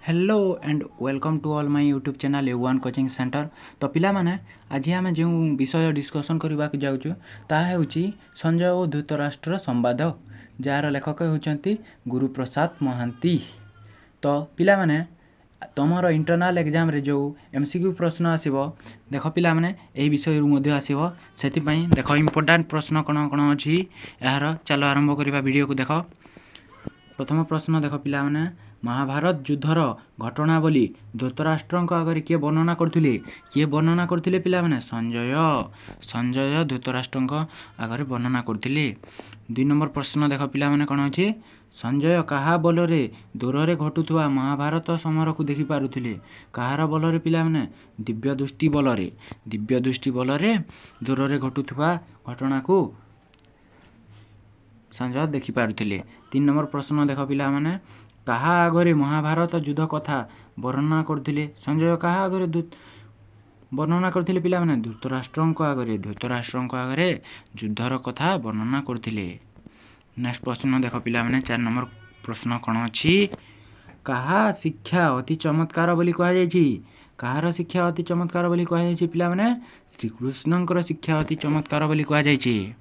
Hello and welcome to all my YouTube channel ए1 coaching centre. तो पिला माने आज आम जो विषय डिस्कसन करने जाऊँ ताहा हेउची संजय और धृतराष्ट्र संवाद जार लेखक होउचंती गुरुप्रसाद महांती। तो पिला माने तुमर इंटरनल एग्जाम रे जो एमसीक्यू प्रश्न आसीबो देख पिला माने एही विषय रु मध्ये आसीबो सेति पई देख इंपोर्टेंट प्रश्न कोन कोन अछि यार चलो आरंभ करबा वीडियो को देख। प्रथम प्रश्न देख पिला माने महाभारत युद्धर घटनावली धृतराष्ट्र आगे किए वर्णना करते पिला माने संजय धृतराष्ट्र आगे वर्णना करते। 2 नंबर प्रश्न देख पिला माने कोन अछि संजय कहा बलरे दूर रे घटुवा महाभारत समर को देखि पारुथिले कहार बलरे पिला माने दिव्य दृष्टि बलरे दूर रे घटुवा घटना को संजय देखि पारुथिले। 3 नंबर प्रश्न देख पिला माने कहा आगरे महाभारत युद्ध कथा वर्णना करथिले संजय कहा आगरे वर्णना करथिले पिला माने धृतराष्ट्र आगरे युद्धर कथा वर्णना करथिले। नेक्स्ट प्रश्न देख पिला माने 4 नंबर प्रश्न कोन अछि कहा शिक्षा अति चमत्कार बोली कहा जायछि कहार शिक्षा अति चमत्कार बोली कहा जायछि पिला माने श्री कृष्णकर शिक्षा अति चमत्कार बोली कहा जायछि।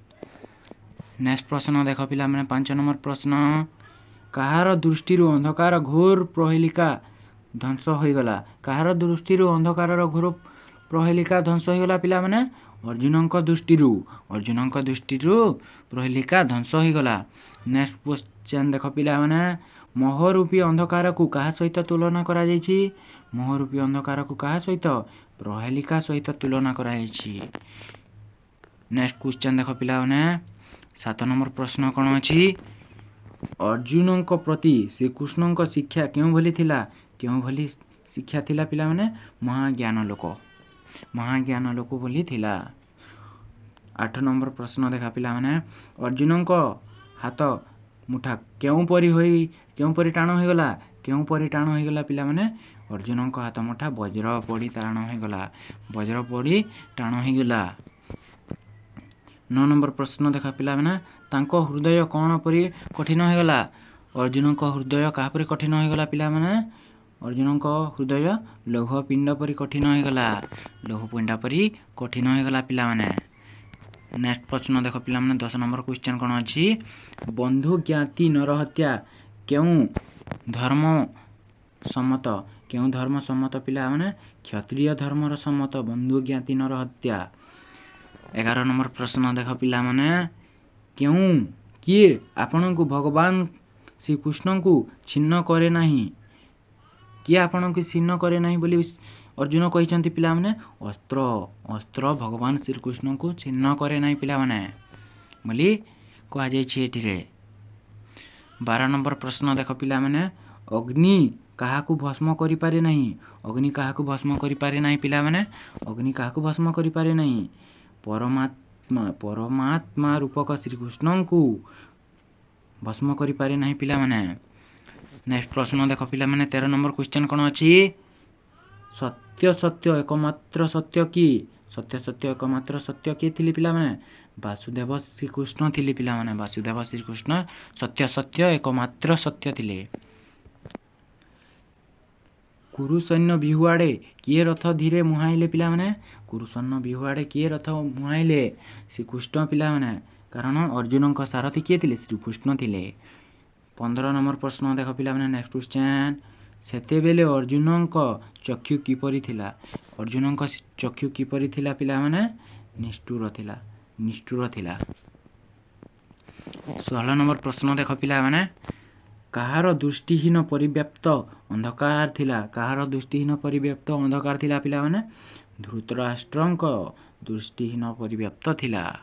नेक्स्ट प्रश्न देख पिला माने 5 नंबर प्रश्न कहार दृष्टि अंधकार घोर प्रहेलिका ध्वंस होइगला कहार दृष्टि अंधकार घोर प्रहेलिका ध्वंस होइगला पिला माने अर्जुनक दृष्टि प्रहेलिका ध्वंस होइगला। नेक्स्ट क्वेश्चन देख पिला माने मोहरूपी अंधकार को कहा सहित तुलना करा जायछि मोहरूपी अंधकार को कहा सहित प्रहेलिका सहित तुलना करा जायछि। नेक्स्ट क्वेश्चन देख पिला माने 7 नंबर प्रश्न कोन अछि अर्जुन प्रति श्रीकृष्ण शिक्षा क्यों भली शिक्षा थिला पिला माने महाज्ञान लोक बोली थिला। 8 नंबर प्रश्न देखा पिला माने अर्जुन हाथ मुठा क्यों परी टाण होइगला पिला माने अर्जुन हाथ मुठा वज्र पड़ी टाण होइगला। 9 नंबर प्रश्न देखा पिला माने तांको हृदय कौन परी कठिन होइगला अर्जुन हृदय कहा परी कठिन होइगला पिला माने अर्जुन हृदय लौह पिंड परी कठिन होइगला पिला माने। नेक्स्ट प्रश्न देख पिला माने 10 नंबर क्वेश्चन कोन अछि बंधु ज्ञाति नरहत्या क्यों धर्म सम्मत पिला माने क्षत्रिय धर्मर सम्मत बंधु ज्ञाति नरहत्या। 11 नंबर प्रश्न देख पिला माने क्यों किए आपण को भगवान श्रीकृष्ण को छिन्न करे नहीं किए आपण को छिन्न करे नहीं बोली अर्जुन कहिसंती पिला माने अस्त्र भगवान श्रीकृष्ण को छिन्न करे नहीं पिला माने बोली कहा जाय छी एथिरे। 12 नंबर प्रश्न देख पिला माने अग्नि कहा को भस्म करि पारे नहीं पिला माने अग्नि कहा को भस्म करि पारे नहीं परमात्मा रूपक श्रीकृष्ण को भस्म करि पारे नहीं पिला माने। नेक्स्ट प्रश्न देख पिला माने 13 नंबर क्वेश्चन कोन अछि सत्य एकमात्र सत्य की थिले पिला माने वासुदेव श्रीकृष्ण थिले पिला माने वासुदेव श्रीकृष्ण सत्य एकमात्र सत्य थिले। कुरुसैन्य बिहुआड़े किए रथ धीरे मुहाइले पिला माने कुरुसैन्य बिहुआड़े किए रथ मुहाइले श्रीकृष्ण पिला माने कारण अर्जुन का सारथी किए थिले श्रीकृष्ण थिले। 15 नंबर प्रश्न देख पिला माने नेक्स्ट क्वेश्चन सेते बेले अर्जुन का चक्षु किपरि थिला पिला माने निष्ठुर थिला। 16 नंबर प्रश्न देख पिला माने कहार दृष्टिहीन परिव्याप्त अंधकार थिला पिला माने धृतराष्ट्र दृष्टिहीन परिव्याप्त थिला।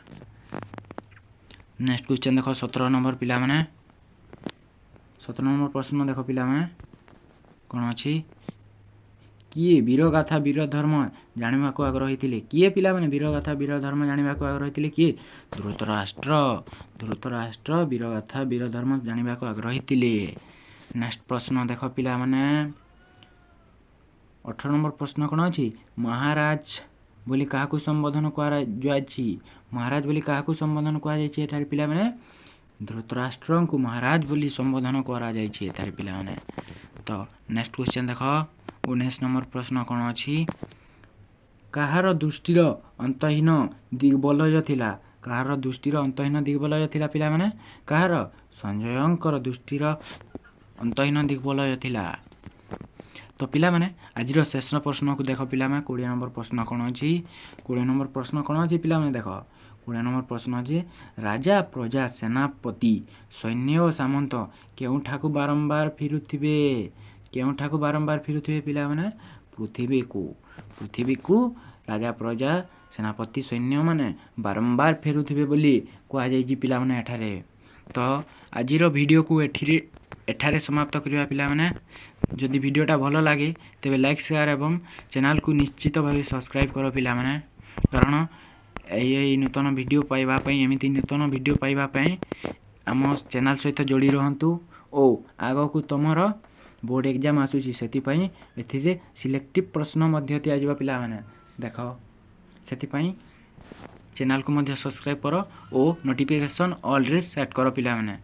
नेक्स्ट क्वेश्चन देख 17 नंबर पिला माने 17 नंबर प्रश्न देख पिला माने कोन अछि किए वीरगाथा वीर धर्म जानिबा को आग्रही थिले किए पिला माने वीरगाथा वीर धर्म जानिबा को आग्रही थिले किए धृतराष्ट्र वीरगाथा वीर धर्म जानिबा को आग्रही थिले। नेक्स्ट प्रश्न देख पिला माने 18 नंबर प्रश्न कोन अछि महाराज बोली कहा को संबोधन करा जायछि एठार पिला माने धृतराष्ट्र को महाराज बोली संबोधन करा जायछि एठार पिला माने। तो नेक्स्ट क्वेश्चन देख 19 नंबर प्रश्न कौन अच्छी कहार दृष्टिर अंतहीन दिग्बलय थिला कहार दृष्टिर अंतहीन दिग्बलय थिला पिला माने कहार संजयंकर दृष्टिर अंतहीन दिग्बलय थिला। तो पिला माने आज शेष प्रश्न को देख पिला 20 नंबर प्रश्न कौन अच्छी 20 नंबर प्रश्न कौन अच्छी पिला माने देख 20 नंबर प्रश्न अच्छी राजा प्रजा सेनापति सैन्य और सामंत केउठाकू बारंबार फिरुथिबे पिला माने पृथ्वी को राजा प्रजा सेनापति सैन्य माने बारंबार फेरुथिबे बोली कह जाई पिला माने एठारे। तो आजिर वीडियो को एठारे समाप्त करबा पिला माने जदि वीडियोटा भल लगे तेबे लाइक शेयर एवं चैनल को निश्चित भाव सब्सक्राइब कर पिला माने कारण यही नूतन वीडियो पाइबा एमती नूतन वीडियो पाइबा आम चैनल सहित जोड़ी रहंतु ओ आगो को तुमर बोर्ड एग्जाम आसूसी सेतिपाई एथिरे सिलेक्टिव प्रश्न मध्य दिया पिला माने देख सेतिपाई चैनल को मध्य सब्सक्राइब कर ओ नोटिफिकेशन ऑल रे सेट कर पिला माने।